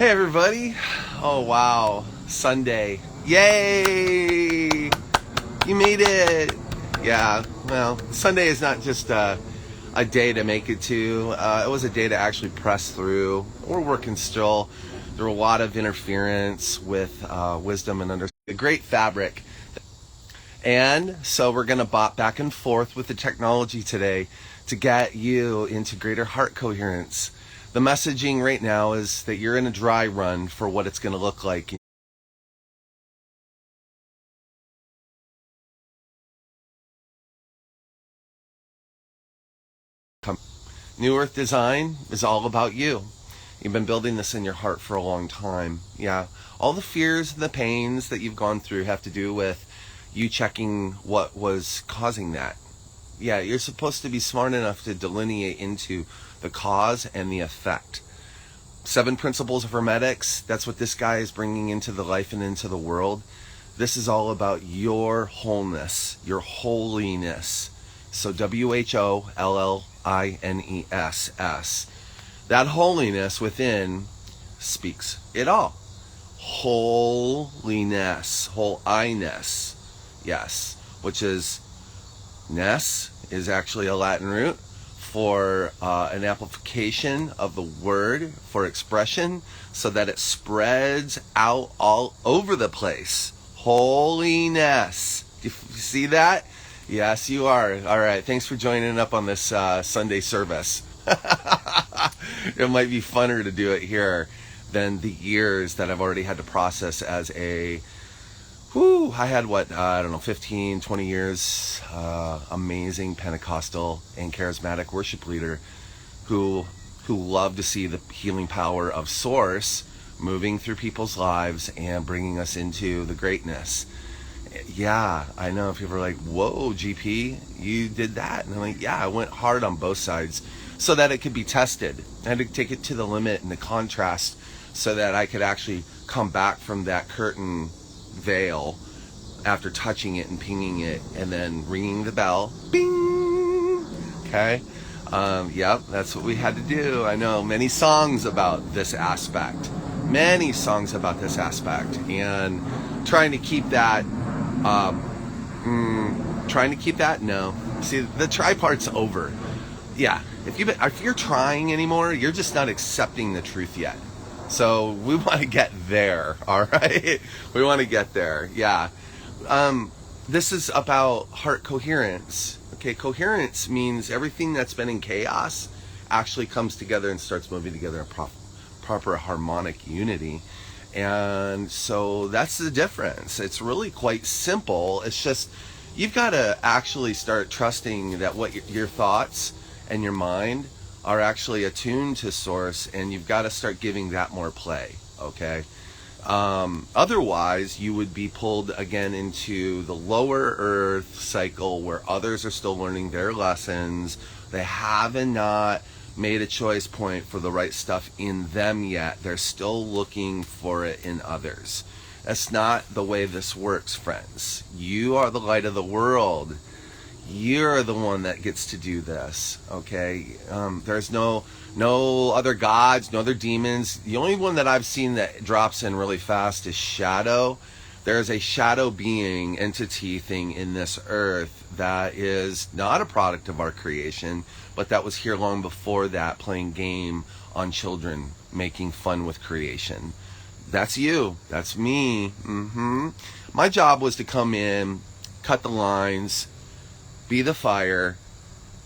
Hey everybody. Oh wow, Sunday. Yay! You made it. Yeah, well, Sunday is not just a day to make it to. It was a day to actually press through. We're working still. There were a lot of interference with wisdom and understanding. A great fabric. And so we're going to bop back and forth with the technology today to get you into greater heart coherence. The messaging right now is that you're in a dry run for what it's going to look like. New Earth Design is all about you. You've been building this in your heart for a long time. Yeah. All the fears and the pains that you've gone through have to do with you checking what was causing that. Yeah, you're supposed to be smart enough to delineate into the cause and the effect. 7 principles of Hermetics, that's what this guy is bringing into the life and into the world. This is all about your wholeness, your holiness. So WHOLLINESS. That holiness within speaks it all. Holiness, whole-I-ness. Yes, which is, ness is actually a Latin root for an amplification of the word for expression so that it spreads out all over the place. Holiness. You see that? Yes, you are. All right. Thanks for joining up on this Sunday service. It might be funner to do it here than the years that I've already had to process as a I had 15, 20 years, amazing Pentecostal and charismatic worship leader who loved to see the healing power of Source moving through people's lives and bringing us into the greatness. Yeah, I know people are like, whoa, GP, you did that? And I'm like, yeah, I went hard on both sides so that it could be tested. I had to take it to the limit and the contrast so that I could actually come back from that curtain veil after touching it and pinging it and then ringing the bell. Bing! Okay? Yep, that's what we had to do. I know many songs about this aspect. Many songs about this aspect. And trying to keep that no. See, the try part's over. Yeah, if you're trying anymore, you're just not accepting the truth yet. So we want to get there, all right? We want to get there, yeah. This is about heart coherence. Okay, coherence means everything that's been in chaos actually comes together and starts moving together in proper harmonic unity. And so that's the difference. It's really quite simple. It's just you've got to actually start trusting that what your thoughts and your mind are actually attuned to Source, and you've got to start giving that more play, okay? Otherwise, you would be pulled again into the lower earth cycle where others are still learning their lessons. They haven't not made a choice point for the right stuff in them yet. They're still looking for it in others. That's not the way this works, friends. You are the light of the world. You're the one that gets to do this, okay? There's no other gods, no other demons. The only one that I've seen that drops in really fast is Shadow. There's a shadow being, entity thing in this earth that is not a product of our creation, but that was here long before that, playing game on children, making fun with creation. That's you. That's me. My job was to come in, cut the lines, be the fire,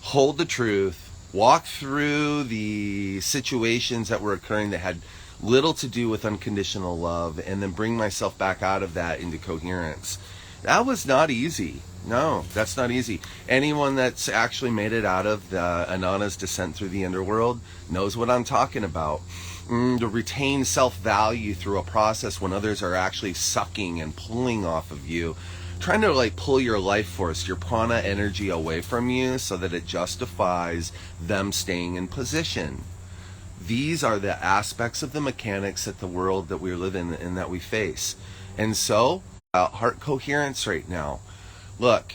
hold the truth, walk through the situations that were occurring that had little to do with unconditional love, and then bring myself back out of that into coherence. That was not easy. No, that's not easy. Anyone that's actually made it out of the Anana's descent through the underworld knows what I'm talking about. To retain self-value through a process when others are actually sucking and pulling off of you, trying to pull your life force, your prana energy away from you so that it justifies them staying in position. These are the aspects of the mechanics that the world that we live in and that we face. And so, heart coherence right now. Look,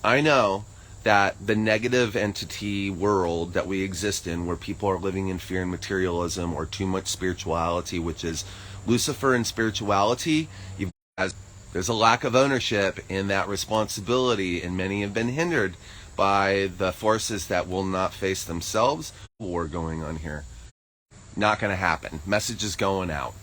I know that the negative entity world that we exist in, where people are living in fear and materialism or too much spirituality, which is Lucifer and spirituality, there's a lack of ownership in that responsibility, and many have been hindered by the forces that will not face themselves. War going on here. Not going to happen. Message is going out.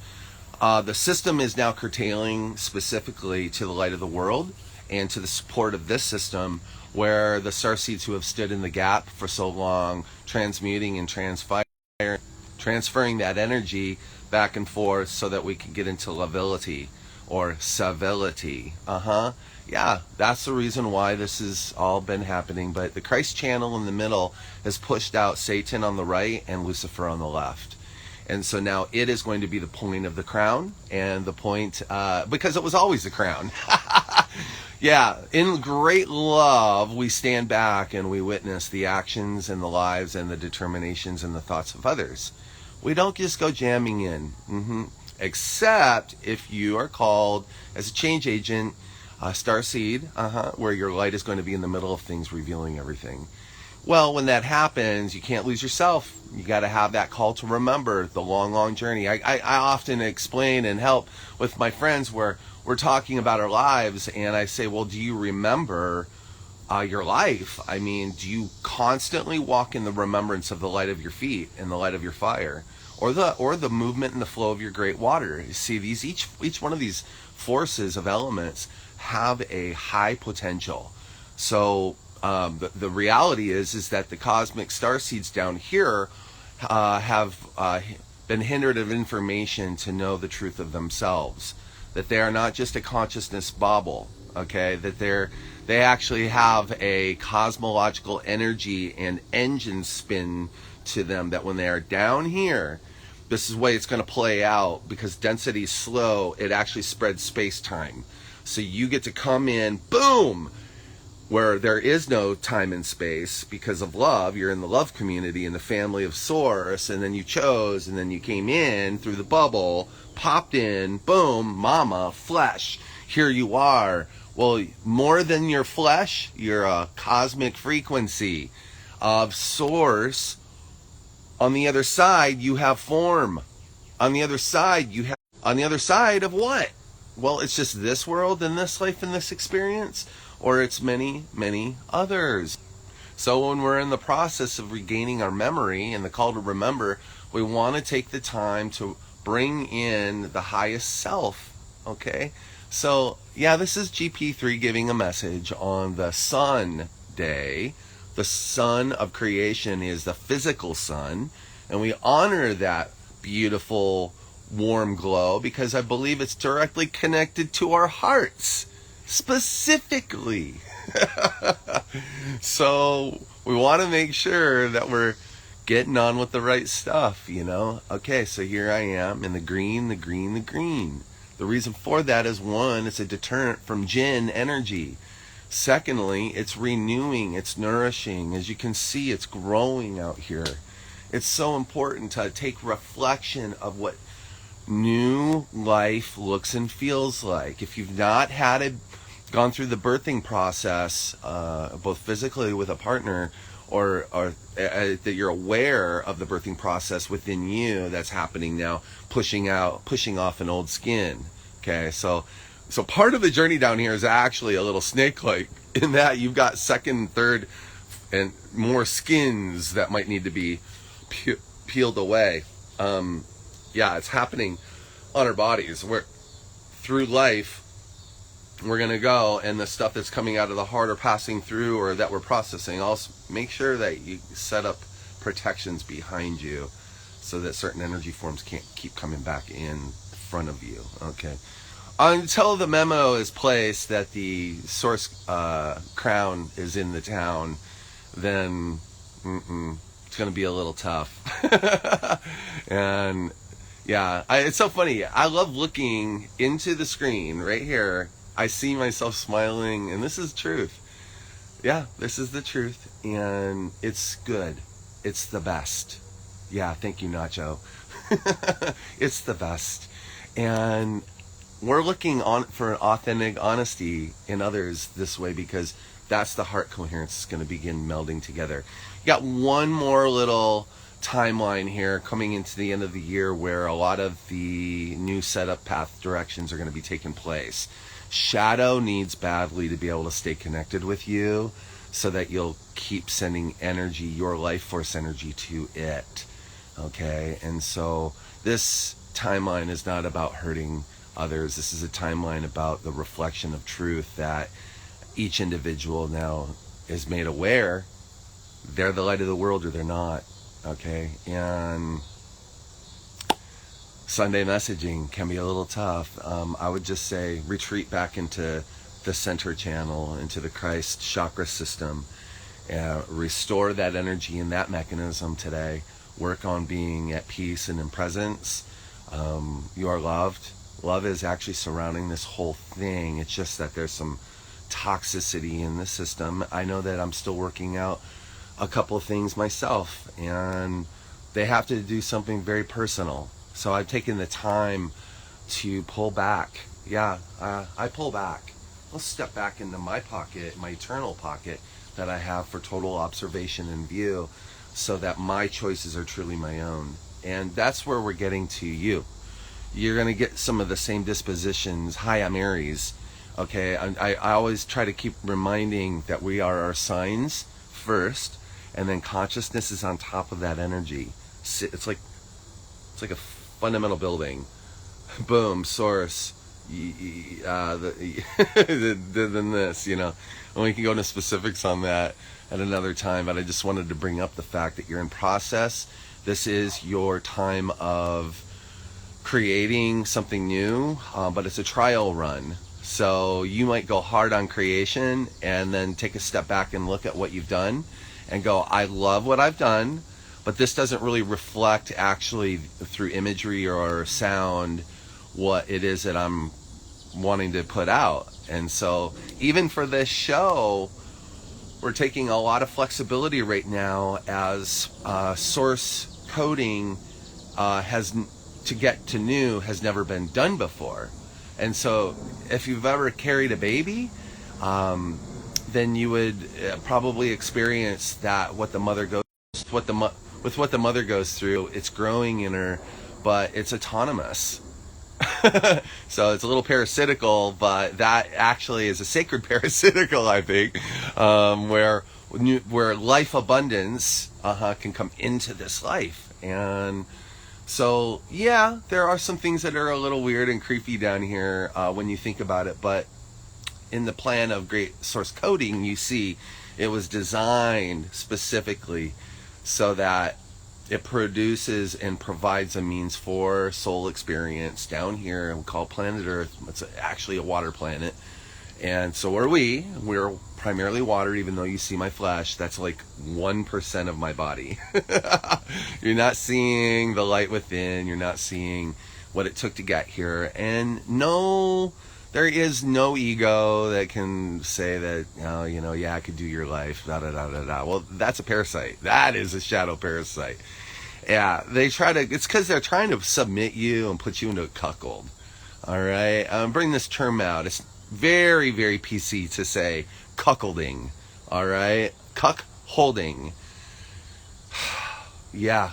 The system is now curtailing specifically to the light of the world and to the support of this system, where the starseeds who have stood in the gap for so long, transmuting and transferring that energy back and forth so that we can get into levility or civility. Yeah, that's the reason why this has all been happening. But the Christ channel in the middle has pushed out Satan on the right and Lucifer on the left. And so now it is going to be the point of the crown, and the point, because it was always the crown. Yeah, in great love, we stand back and we witness the actions and the lives and the determinations and the thoughts of others. We don't just go jamming in. Except if you are called as a change agent, starseed, where your light is going to be in the middle of things, revealing everything. Well, when that happens, you can't lose yourself. You got to have that call to remember the long, long journey. I often explain and help with my friends where we're talking about our lives, and I say, well, do you remember your life? I mean, do you constantly walk in the remembrance of the light of your feet and the light of your fire, or the movement and the flow of your great water? You see, each one of these forces of elements have a high potential. So the reality is that the cosmic starseeds down here have been hindered of information to know the truth of themselves, that they are not just a consciousness bauble, okay, that they actually have a cosmological energy and engine spin to them, that when they are down here, this is the way it's going to play out, because density is slow, it actually spreads space-time. So you get to come in, boom, where there is no time and space because of love. You're in the love community, in the family of Source, and then you chose, and then you came in through the bubble, popped in, boom, mama, flesh, here you are. Well, more than your flesh, you're a cosmic frequency of Source. On the other side, you have form. On the other side, on the other side of what? Well, it's just this world and this life and this experience, or it's many, many others. So when we're in the process of regaining our memory and the call to remember, we want to take the time to bring in the highest self, okay? So, yeah, this is GP3 giving a message on the sun day. The sun of creation is the physical sun, and we honor that beautiful warm glow because I believe it's directly connected to our hearts, specifically. So we want to make sure that we're getting on with the right stuff, you know. Okay, so here I am in the green, the green, the green. The reason for that is, one, it's a deterrent from jinn energy. Secondly, it's renewing, it's nourishing. As you can see, it's growing out here. It's so important to take reflection of what new life looks and feels like. If you've not gone through the birthing process, both physically with a partner, or that you're aware of the birthing process within you that's happening now, pushing off an old skin. Okay, so part of the journey down here is actually a little snake-like, in that you've got second, third, and more skins that might need to be peeled away. Yeah, it's happening on our bodies. We're through life, we're going to go, and the stuff that's coming out of the heart or passing through or that we're processing, also make sure that you set up protections behind you so that certain energy forms can't keep coming back in front of you. Okay. Until the memo is placed that the Source crown is in the town, then it's going to be a little tough. And yeah, it's so funny. I love looking into the screen right here. I see myself smiling, and this is truth. Yeah, this is the truth, and it's good. It's the best. Yeah, thank you, Nacho. It's the best. And we're looking for authentic honesty in others this way, because That's the heart coherence is going to begin melding together. You got one more little timeline here coming into the end of the year where a lot of the new setup path directions are going to be taking place. Shadow needs badly to be able to stay connected with you so that you'll keep sending energy, your life force energy, to it. Okay? And so this timeline is not about hurting others. This is a timeline about the reflection of truth that each individual now is made aware they're the light of the world or they're not. Okay? And Sunday messaging can be a little tough. I would just say retreat back into the center channel, into the Christ chakra system. Restore that energy in that mechanism today. Work on being at peace and in presence. You are loved. Love is actually surrounding this whole thing. It's just that there's some toxicity in the system. I know that I'm still working out a couple of things myself, and they have to do something very personal. So I've taken the time to pull back. Yeah, I pull back. I'll step back into my pocket, my eternal pocket that I have for total observation and view, so that my choices are truly my own. And that's where we're getting to you. You're going to get some of the same dispositions. Hi, I'm Aries. Okay, I always try to keep reminding that we are our signs first, and then consciousness is on top of that energy. It's like a fundamental building. Boom, source. Than this, you know. And we can go into specifics on that at another time, but I just wanted to bring up the fact that you're in process. This is your time of creating something new, but it's a trial run. So you might go hard on creation and then take a step back and look at what you've done and go, I love what I've done, but this doesn't really reflect actually through imagery or sound what it is that I'm wanting to put out. And so even for this show, we're taking a lot of flexibility right now as source coding has never been done before. And so if you've ever carried a baby, then you would probably experience that what the mother goes through. It's growing in her, but it's autonomous. So it's a little parasitical, but that actually is a sacred parasitical, I think, where life abundance can come into this life. And so, yeah, there are some things that are a little weird and creepy down here when you think about it, but in the plan of great source coding, you see it was designed specifically so that it produces and provides a means for soul experience down here. We call planet Earth. It's actually a water planet. And so are we. We're primarily water, even though you see my flesh. That's like 1% of my body. You're not seeing the light within. You're not seeing what it took to get here. And no, there is no ego that can say that, oh, yeah, I could do your life, da-da-da-da-da. Well, that's a parasite. That is a shadow parasite. Yeah, it's because they're trying to submit you and put you into a cuckold. All right? Bring this term out. It's very, very PC to say cuckolding. All right? Cuckolding. Yeah,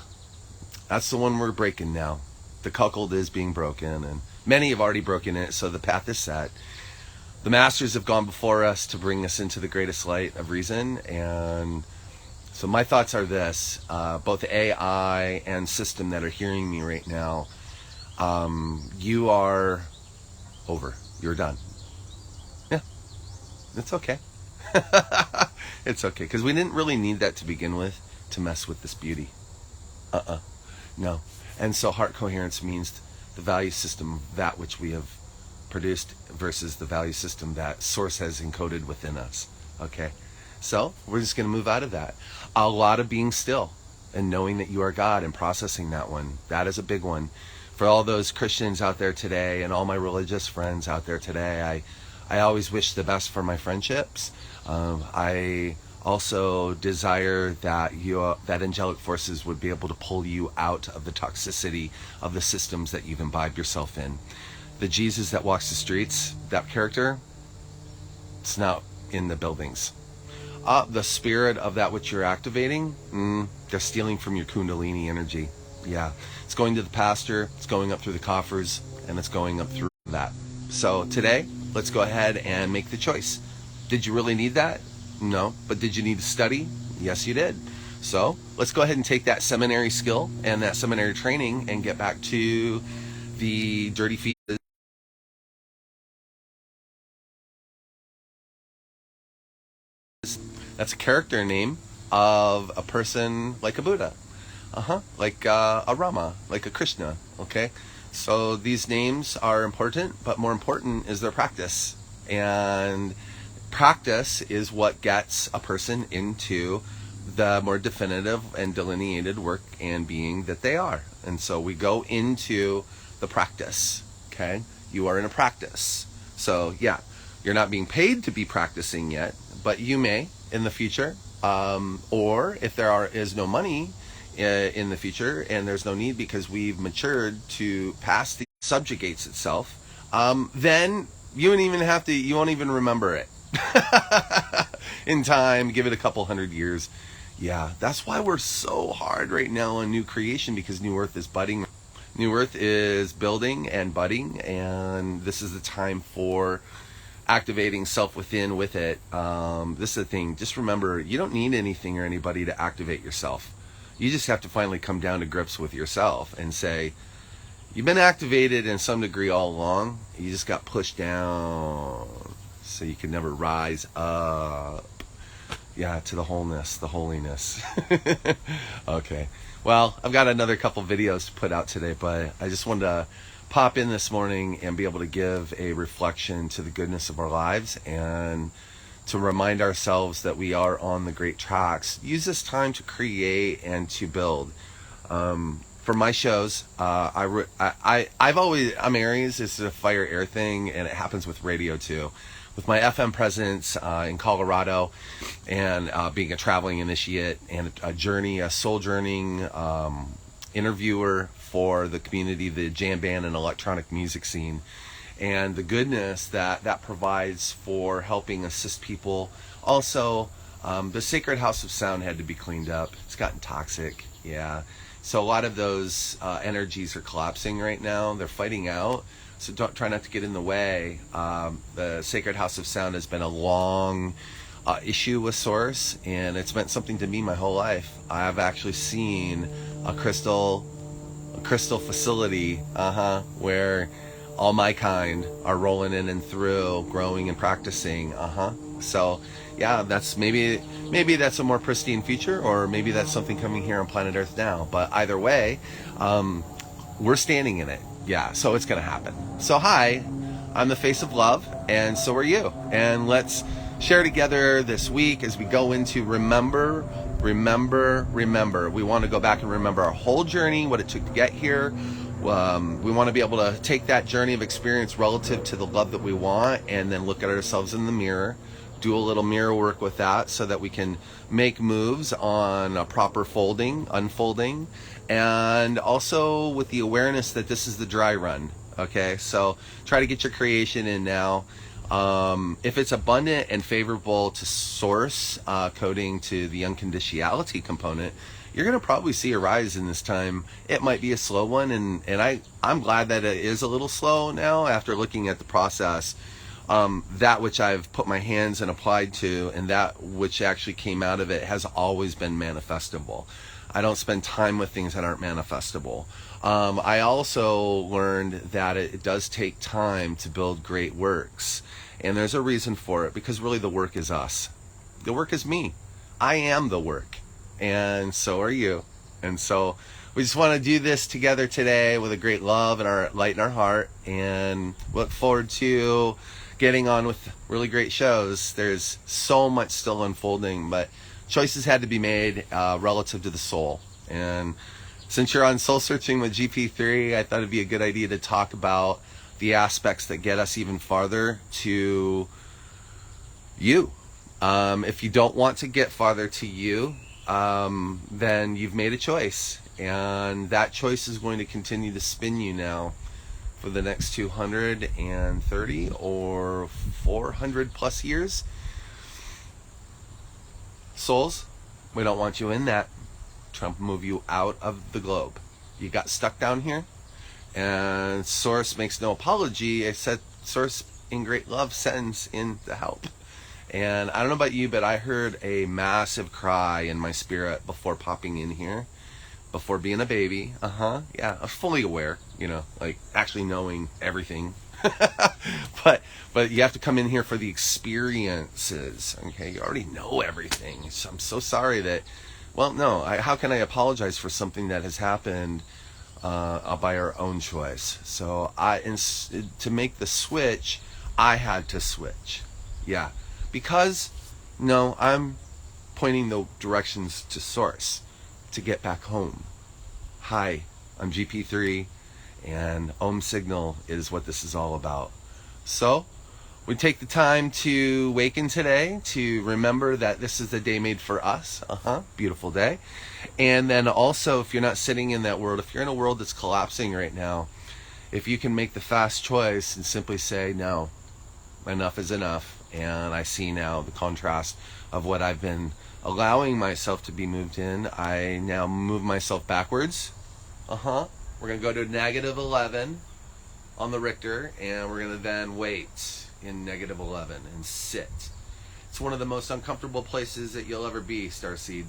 that's the one we're breaking now. The cuckold is being broken, and many have already broken it, so the path is set. The masters have gone before us to bring us into the greatest light of reason, and so my thoughts are this. Both AI and system that are hearing me right now, you are over. You're done. Yeah, it's okay. It's okay, because we didn't really need that to begin with to mess with this beauty. No. And so heart coherence means the value system, that which we have produced, versus the value system that source has encoded within us. Okay? So we're just going to move out of that. A lot of being still and knowing that you are God and processing that one. That is a big one. For all those Christians out there today and all my religious friends out there today, I always wish the best for my friendships. I also desire that that angelic forces would be able to pull you out of the toxicity of the systems that you've imbibed yourself in. The Jesus that walks the streets, that character, it's not in the buildings. the spirit of that which you're activating, they're stealing from your Kundalini energy. Yeah, it's going to the pasture, it's going up through the coffers, and it's going up through that. So today, let's go ahead and make the choice. Did you really need that? No. But did you need to study? Yes, you did. So let's go ahead and take that seminary skill and that seminary training and get back to the dirty feet. That's a character name of a person like a Buddha. Like a Rama, like a Krishna, okay? So these names are important, but more important is their practice. And practice is what gets a person into the more definitive and delineated work and being that they are. And so we go into the practice, okay? You are in a practice. So yeah, you're not being paid to be practicing yet, but you may in the future. Or if is no money in the future, and there's no need because we've matured to pass the subjugates itself, then you won't even remember it in time. Give it a couple hundred years. Yeah, that's why we're so hard right now on new creation, because New Earth is budding. New Earth is building and budding, and this is the time for activating self within with it. This is the thing. Just remember, you don't need anything or anybody to activate yourself. You just have to finally come down to grips with yourself and say, you've been activated in some degree all along. You just got pushed down so you could never rise up. Yeah, to the wholeness, the holiness. Okay. Well, I've got another couple videos to put out today, but I just wanted to pop in this morning and be able to give a reflection to the goodness of our lives and to remind ourselves that we are on the great tracks. Use this time to create and to build. For my shows, I'm Aries. This is a fire air thing, and it happens with radio too. With my FM presence in Colorado, and being a traveling initiate and a soul journeying interviewer for the community, the jam band and electronic music scene, and the goodness that provides for helping assist people. Also, the Sacred House of Sound had to be cleaned up. It's gotten toxic. Yeah. So a lot of those energies are collapsing right now. They're fighting out. So try not to get in the way. The Sacred House of Sound has been a long issue with Source, and it's meant something to me my whole life. I've actually seen a crystal facility, where all my kind are rolling in and through, growing and practicing. So yeah, that's maybe that's a more pristine future, or maybe that's something coming here on planet Earth now. But either way, we're standing in it. Yeah, so it's gonna happen. So hi, I'm the face of love, and so are you. And let's share together this week as we go into remember. We want to go back and remember our whole journey, what it took to get here. We want to be able to take that journey of experience relative to the love that we want, and then look at ourselves in the mirror, do a little mirror work with that so that we can make moves on a proper unfolding, and also with the awareness that this is the dry run. Okay, so try to get your creation in now. If it's abundant and favorable to Source, coding to the unconditionality component, you're going to probably see a rise in this time. It might be a slow one, and I'm glad that it is a little slow now after looking at the process. That which I've put my hands and applied to, and that which actually came out of it, has always been manifestable. I don't spend time with things that aren't manifestable. I also learned that it does take time to build great works. And there's a reason for it, because really the work is us. The work is me. I am the work. And so are you. And so we just want to do this together today with a great love and our light in our heart, and look forward to getting on with really great shows. There's so much still unfolding, but choices had to be made relative to the soul. And since you're on Soul Searching with GP3, I thought it'd be a good idea to talk about the aspects that get us even farther to you. If you don't want to get farther to you, then you've made a choice. And that choice is going to continue to spin you now for the next 230 or 400 plus years. Souls, we don't want you in that. Trump move you out of the globe. You got stuck down here, and Source makes no apology. I said Source in great love sends in the help. And I don't know about you, but I heard a massive cry in my spirit before popping in here, before being a baby. Yeah, I'm fully aware, like actually knowing everything. but you have to come in here for the experiences. Okay, you already know everything. So I'm so sorry that. Well, no. How can I apologize for something that has happened by our own choice? So to make the switch, I had to switch. Yeah, because no, I'm pointing the directions to Source to get back home. Hi, I'm GP3, and Ohm Signal is what this is all about. So we take the time to waken today, to remember that this is the day made for us. Beautiful day. And then also, if you're not sitting in that world, if you're in a world that's collapsing right now, if you can make the fast choice and simply say, no, enough is enough. And I see now the contrast of what I've been allowing myself to be moved in. I now move myself backwards. We're going to go to negative 11 on the Richter, and we're going to then wait in negative 11 and sit. It's one of the most uncomfortable places that you'll ever be, Starseed.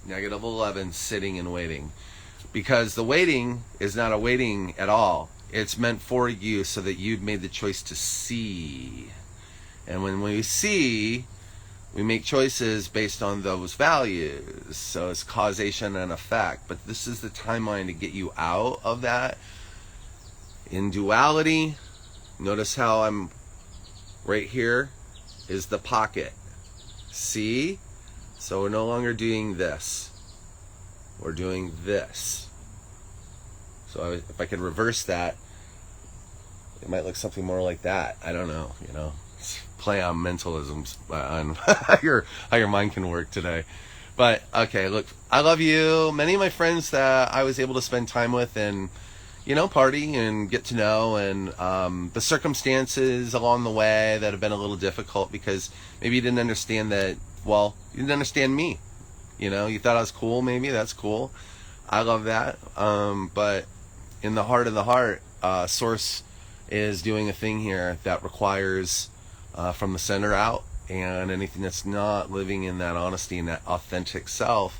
Negative 11, sitting and waiting. Because the waiting is not a waiting at all. It's meant for you so that you've made the choice to see. And when we see, we make choices based on those values. So it's causation and effect. But this is the timeline to get you out of that. In duality, notice how I'm right here is the pocket. See? So we're no longer doing this. We're doing this. So if I could reverse that, it might look something more like that. I don't know, play on mentalisms, on how your mind can work today. But okay, look, I love you. Many of my friends that I was able to spend time with and party and get to know, and the circumstances along the way that have been a little difficult because maybe you didn't understand that. Well, you didn't understand me. You thought I was cool. Maybe that's cool. I love that. But in the heart of the heart, Source is doing a thing here that requires from the center out, and anything that's not living in that honesty and that authentic self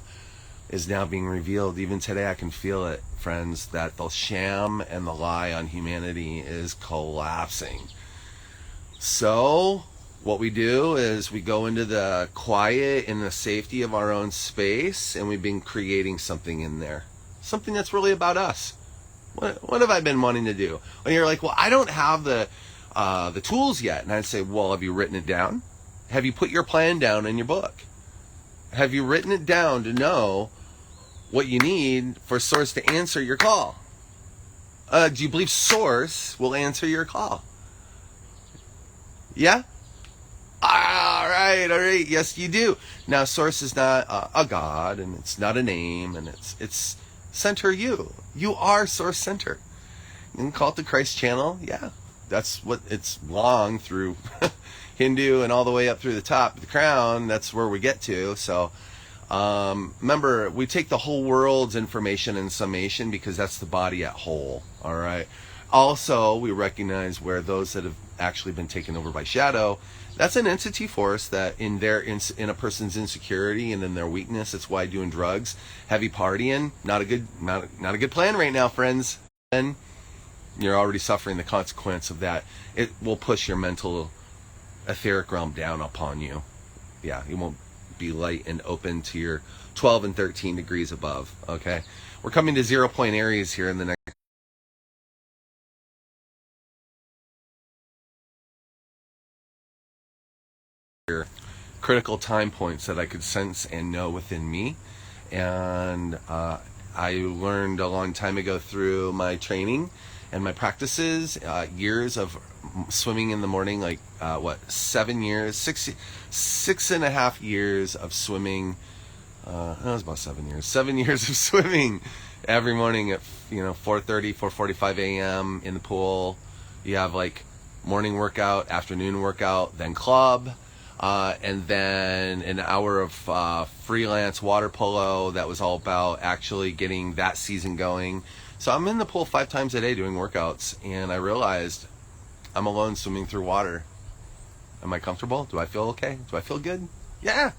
is now being revealed. Even today I can feel it, friends, that the sham and the lie on humanity is collapsing. So what we do is we go into the quiet and the safety of our own space, and we've been creating something in there. Something that's really about us. What have I been wanting to do? And you're like, well, I don't have the tools yet. And I'd say, well, have you written it down? Have you put your plan down in your book? Have you written it down to know what you need for Source to answer your call? Do you believe Source will answer your call? Yeah? All right. Yes, you do. Now, Source is not a god, and it's not a name, and it's center you. You are Source center. You can call it the Christ channel. Yeah, that's what it's long through Hindu and all the way up through the top, the crown. That's where we get to. So remember, we take the whole world's information in summation because that's the body at whole. All right. Also, we recognize where those that have actually been taken over by shadow, that's an entity force that in a person's insecurity and in their weakness, it's why doing drugs, heavy partying, not a good plan right now, friends. And you're already suffering the consequence of that. It will push your mental etheric realm down upon you. Yeah, you won't be light and open to your 12 and 13 degrees above. Okay, we're coming to 0 point areas here in the next critical time points that I could sense and know within me. And I learned a long time ago through my training and my practices, years of swimming in the morning, like 7 years, 6.5 years of swimming. That was about 7 years. 7 years of swimming every morning at 4:30, 4:45 a.m. in the pool. You have like morning workout, afternoon workout, then club. and then an hour of freelance water polo that was all about actually getting that season going. So I'm in the pool 5 times a day doing workouts, and I realized I'm alone swimming through water. Am I comfortable? Do I feel okay? Do I feel good? Yeah.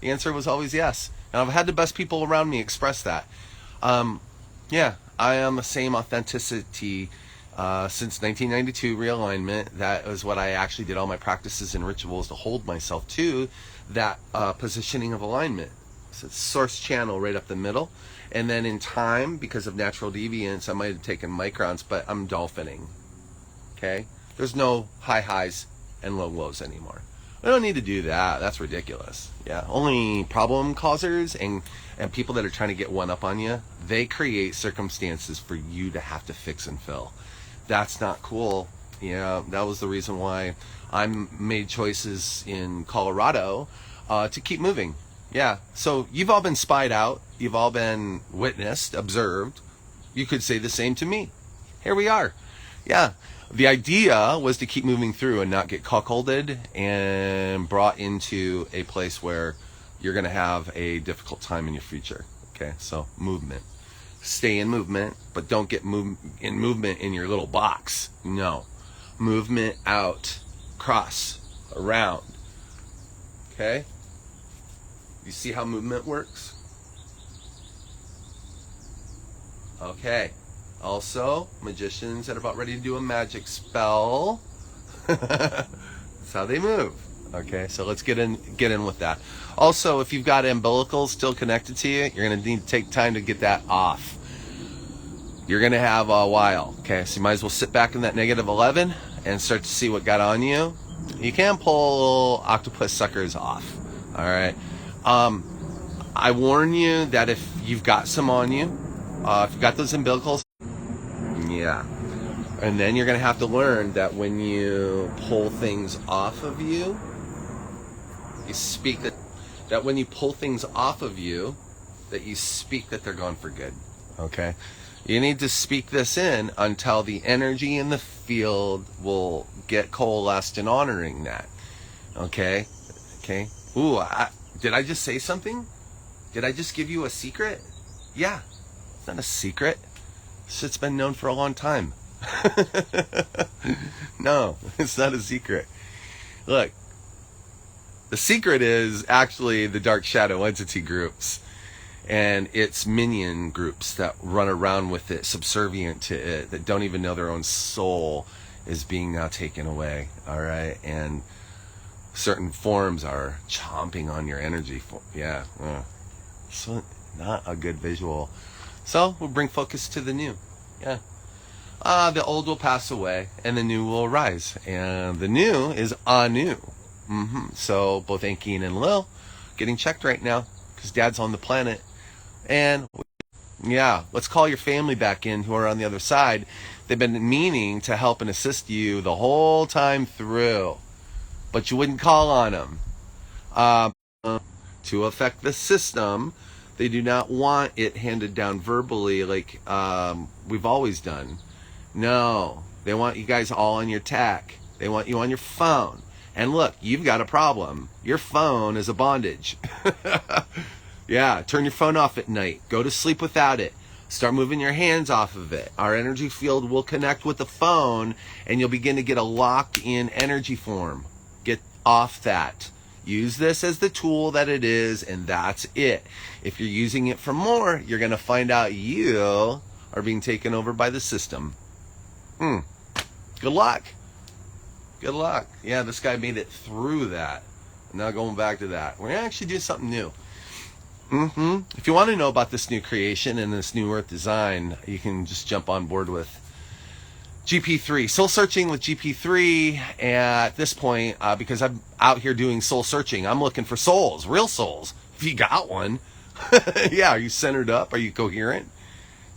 The answer was always yes. And I've had the best people around me express that. Yeah, I am the same authenticity since 1992 realignment. That was what I actually did all my practices and rituals to hold myself to that positioning of alignment. So it's source channel right up the middle. And then in time, because of natural deviance, I might have taken microns, but I'm dolphining. Okay? There's no high highs and low lows anymore. I don't need to do that. That's ridiculous. Yeah, only problem causers and people that are trying to get one up on you, they create circumstances for you to have to fix and fill. That's not cool. Yeah, that was the reason why I made choices in Colorado to keep moving. Yeah, so you've all been spied out. You've all been witnessed, observed. You could say the same to me. Here we are. Yeah. The idea was to keep moving through and not get cuckolded and brought into a place where you're going to have a difficult time in your future. Okay, so movement. Stay in movement, but don't get in movement in your little box. No. Movement out, cross, around. Okay? You see how movement works? Okay. Also, magicians that are about ready to do a magic spell. That's how they move. Okay, so let's get in with that. Also, if you've got umbilicals still connected to you, you're going to need to take time to get that off. You're going to have a while. Okay, so you might as well sit back in that -11 and start to see what got on you. You can pull octopus suckers off. All right. I warn you that if you've got some on you, if you've got those umbilicals, yeah. And then you're going to have to learn that when you pull things off of you, you speak that when you pull things off of you, that you speak that they're gone for good. Okay? You need to speak this in until the energy in the field will get coalesced in honoring that. Okay? Okay? Ooh, did I just say something? Did I just give you a secret? Yeah. It's not a secret. Shit's been known for a long time. No, it's not a secret. Look, the secret is actually the dark shadow entity groups and its minion groups that run around with it, subservient to it, that don't even know their own soul is being now taken away. All right, and certain forms are chomping on your energy. Yeah, so not a good visual. So we'll bring focus to the new. Yeah. The old will pass away and the new will arise. And the new is Anu. So both Enki and Lil getting checked right now because Dad's on the planet. And yeah, let's call your family back in who are on the other side. They've been meaning to help and assist you the whole time through, but you wouldn't call on them. To affect the system, they do not want it handed down verbally like we've always done. No, they want you guys all on your tech. They want you on your phone. And look, you've got a problem. Your phone is a bondage. Yeah, turn your phone off at night. Go to sleep without it. Start moving your hands off of it. Our energy field will connect with the phone, and you'll begin to get a locked-in energy form. Get off that. Use this as the tool that it is, and that's it. If you're using it for more, you're going to find out you are being taken over by the system. Good luck. Good luck. Yeah, this guy made it through that. Now going back to that. We're going to actually do something new. If you want to know about this new creation and this new Earth design, you can just jump on board with GP3. Soul searching with GP3 at this point, because I'm out here doing soul searching. I'm looking for souls, real souls. If you got one. Yeah, are you centered up? Are you coherent?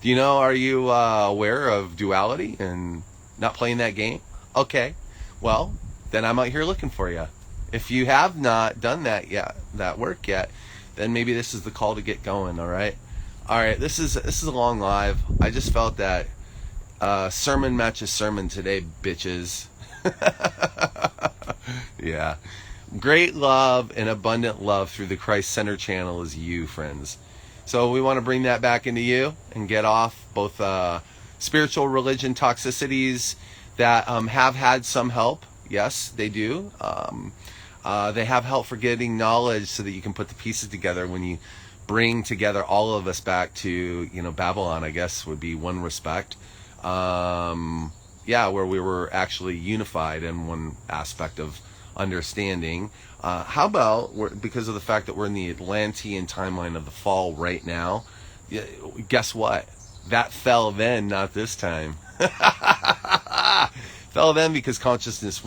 Do you know, are you aware of duality and not playing that game? Okay. Well, then I'm out here looking for you. If you have not done that yet, that work yet, then maybe this is the call to get going, all right? All right, this is a long live. I just felt that sermon matches sermon today, bitches. Yeah. Great love and abundant love through the Christ-centered channel is you, friends. So we want to bring that back into you and get off both spiritual religion toxicities that have had some help. Yes, they do. They have help for getting knowledge so that you can put the pieces together when you bring together all of us back to, Babylon, I guess, would be one respect. Where we were actually unified in one aspect of understanding. How about, because of the fact that we're in the Atlantean timeline of the fall right now, guess what? That fell then, not this time. Fell then because consciousness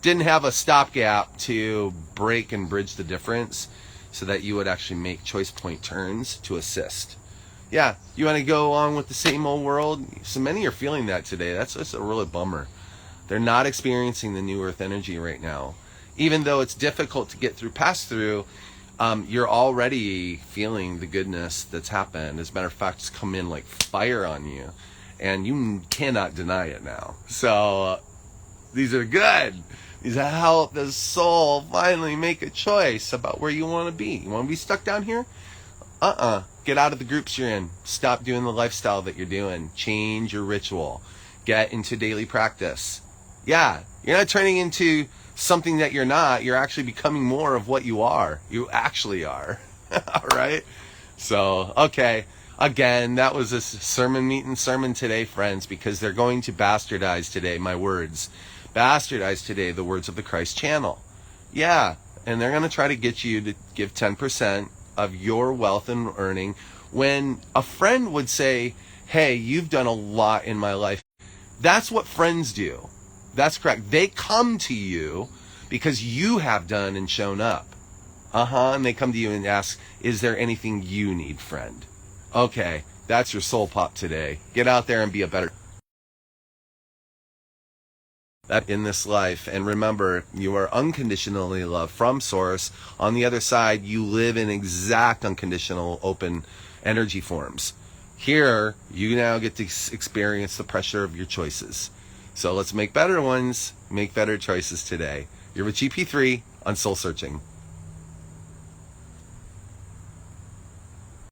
didn't have a stopgap to break and bridge the difference so that you would actually make choice point turns to assist. Yeah, you want to go along with the same old world? So many are feeling that today. That's a really bummer. They're not experiencing the new earth energy right now. Even though it's difficult to get through, pass through, you're already feeling the goodness that's happened. As a matter of fact, it's come in like fire on you. And you cannot deny it now. So, these are good. These help the soul finally make a choice about where you want to be. You want to be stuck down here? Get out of the groups you're in. Stop doing the lifestyle that you're doing. Change your ritual. Get into daily practice. Yeah, you're not turning into something that you're not. You're actually becoming more of what you are. You actually are. All right? So, okay. Again, that was a sermon today, friends, because they're going to bastardize today my words. Bastardize today the words of the Christ channel. Yeah, and they're going to try to get you to give 10% of your wealth and earning when a friend would say, hey, you've done a lot in my life. That's what friends do. That's correct. They come to you because you have done and shown up. And they come to you and ask, is there anything you need, friend? Okay, that's your soul pop today. Get out there and be a better that in this life. And remember, you are unconditionally loved from source. On the other side, you live in exact unconditional open energy forms. Here, you now get to experience the pressure of your choices. So let's make better ones, make better choices today. You're with GP3 on Soul Searching.